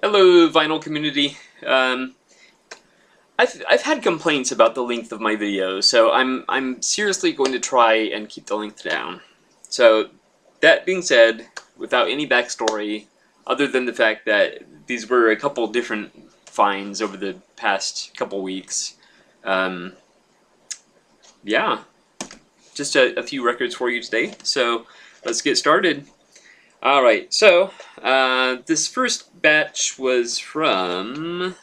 Hello, vinyl community. I've had complaints about the length of my videos, so I'm seriously going to try and keep the length down. So that being said, without any backstory, other than the fact that these were a couple different finds over the past couple weeks, yeah, just a few records for you today. So let's get started. Alright, so this first batch was from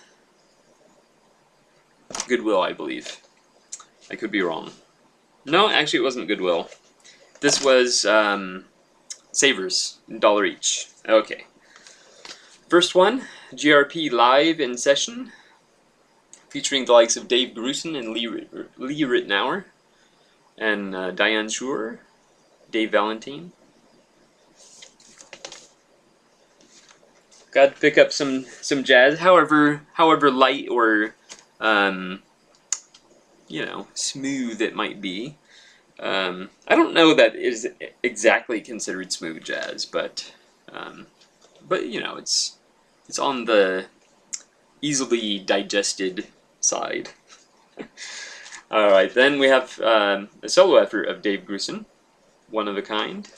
Goodwill, I believe. I could be wrong. No, actually it wasn't Goodwill. This was Savers, $1 each. Okay. First one, GRP Live in Session, featuring the likes of Dave Grusin and Lee Ritenour, and Diane Schurer, Dave Valentine. Got to pick up some jazz, however light or smooth it might be. I don't know that is exactly considered smooth jazz, but you know, it's on the easily digested side. All right, then we have a solo effort of Dave Grusin, One of a Kind.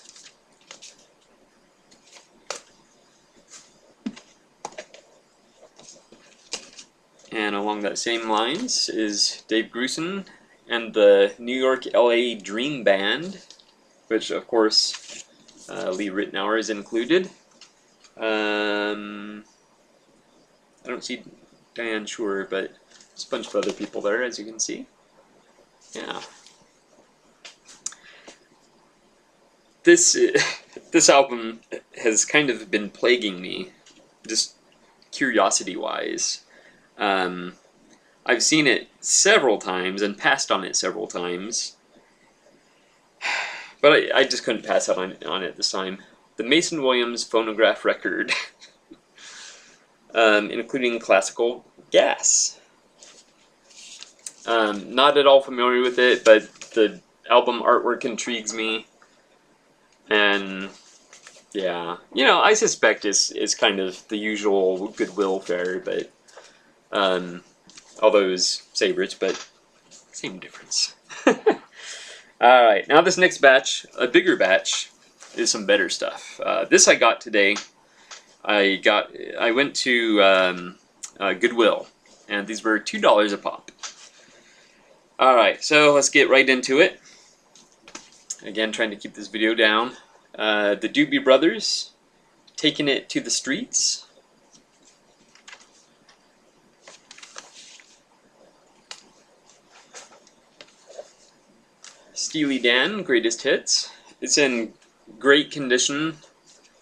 And along that same lines is Dave Grusin and the New York LA Dream Band, which of course Lee Ritenour is included. I don't see Diane Schurer, but there's a bunch of other people there, as you can see. Yeah. This album has kind of been plaguing me, just curiosity-wise. I've seen it several times and passed on it several times, but I just couldn't pass out on it this time. The Mason Williams phonograph record, including classical gas. Not at all familiar with it, but the album artwork intrigues me, and yeah, you know, I suspect it's kind of the usual Goodwill fare, but although it was Savers, but same difference. Alright, now this next batch, a bigger batch, is some better stuff. This I got today. I went to Goodwill, and these were $2 a pop. Alright, so let's get right into it. Again, trying to keep this video down. The Doobie Brothers, Taking It to the Streets. Steely Dan, Greatest Hits. It's in great condition,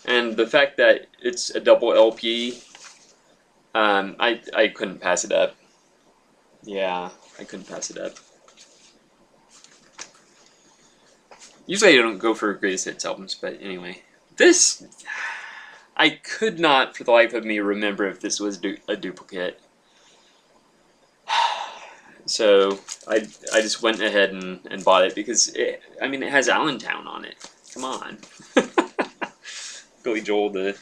and the fact that it's a double LP, I couldn't pass it up. Yeah, I couldn't pass it up. Usually I don't go for Greatest Hits albums, but anyway. This, I could not for the life of me remember if this was a duplicate. So I just went ahead and bought it because it has Allentown on it. Come on. Billy Joel, the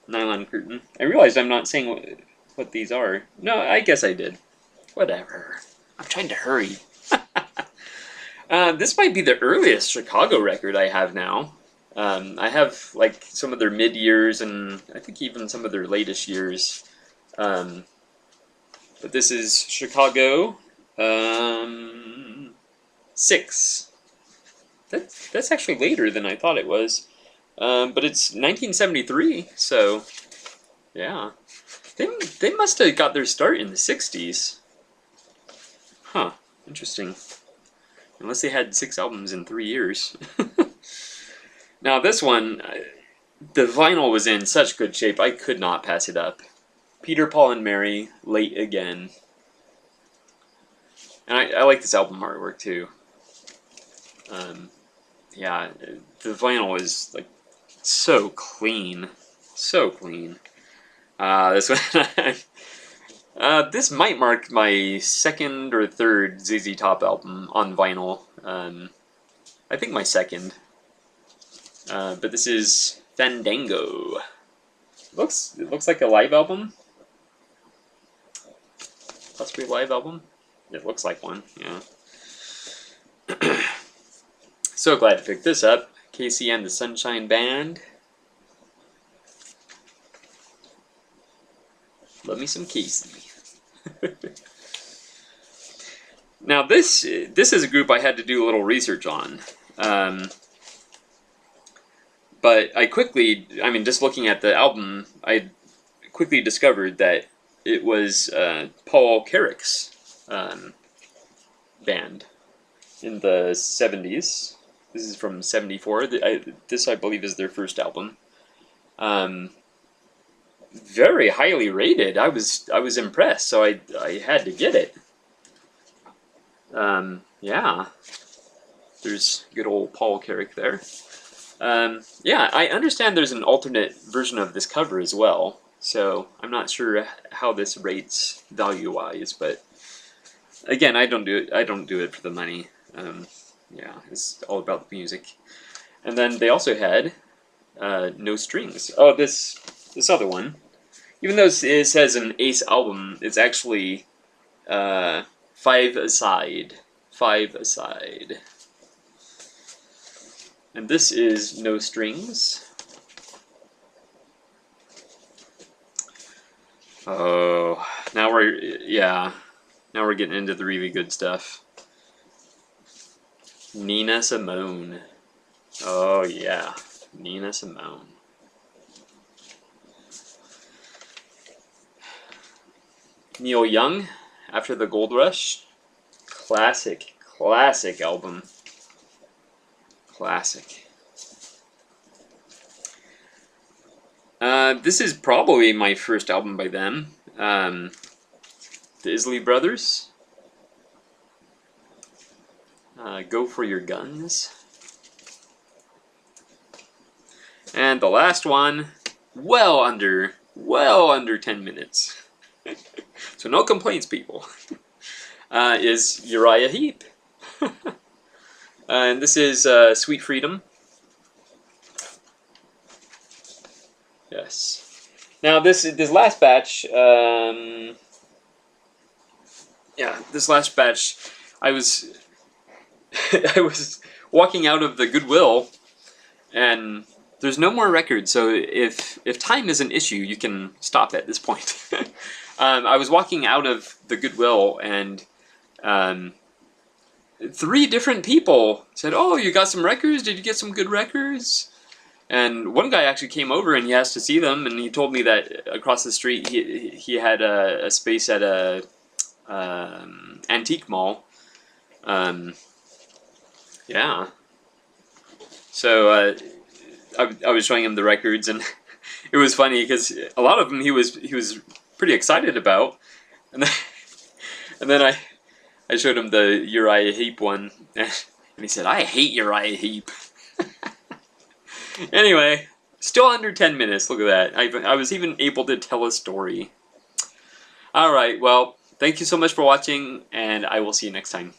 Nylon Curtain. I realized I'm not saying what these are. No, I guess I did. Whatever. I'm trying to hurry. This might be the earliest Chicago record I have now. I have like some of their mid-years and I think even some of their latest years. But this is Chicago 6. That's actually later than I thought it was. But it's 1973, so yeah. They must have got their start in the 60s. Huh, interesting. Unless they had 6 albums in 3 years. Now this one, the vinyl was in such good shape, I could not pass it up. Peter, Paul, and Mary, Late Again. And I like this album artwork too. Yeah, the vinyl is like so clean. So clean. This one... this might mark my second or third ZZ Top album on vinyl. I think my second. But this is Fandango. It looks like a live album. Possibly a live album? It looks like one, yeah. So glad to pick this up. Casey and the Sunshine Band. Love me some Casey. Now this is a group I had to do a little research on. But I mean, just looking at the album, I quickly discovered that it was Paul Carex band in the 70s. This is from 74. This, I believe, is their first album. Very highly rated. I was impressed, so I had to get it. Yeah. There's good old Paul Carrick there. Yeah, I understand there's an alternate version of this cover as well, so I'm not sure how this rates value-wise, but again, I don't do it for the money. Yeah, it's all about the music. And then they also had No Strings. Oh, this other one. Even though it says an Ace album, it's actually 5-a-side. 5-a-side. And this is No Strings. Oh, now we're getting into the really good stuff. Nina Simone. Oh yeah, Nina Simone. Neil Young, After the Gold Rush. Classic album. Classic. This is probably my first album by them. The Dizzily Brothers. Go for Your Guns. And the last one, well under 10 minutes. So no complaints, people. Is Uriah Heep. And this is Sweet Freedom. Yes. Now this last batch, yeah, this last batch, I was I was walking out of the Goodwill, and there's no more records. So if time is an issue, you can stop at this point. I was walking out of the Goodwill, and 3 different people said, "Oh, you got some records? Did you get some good records?" And one guy actually came over and he asked to see them, and he told me that across the street he had a space at a antique mall. Yeah. So I was showing him the records, and it was funny because a lot of them he was pretty excited about, and then I showed him the Uriah Heep one, and he said, "I hate Uriah Heep." Anyway, still under 10 minutes. Look at that. I was even able to tell a story. All right. Well, thank you so much for watching, and I will see you next time.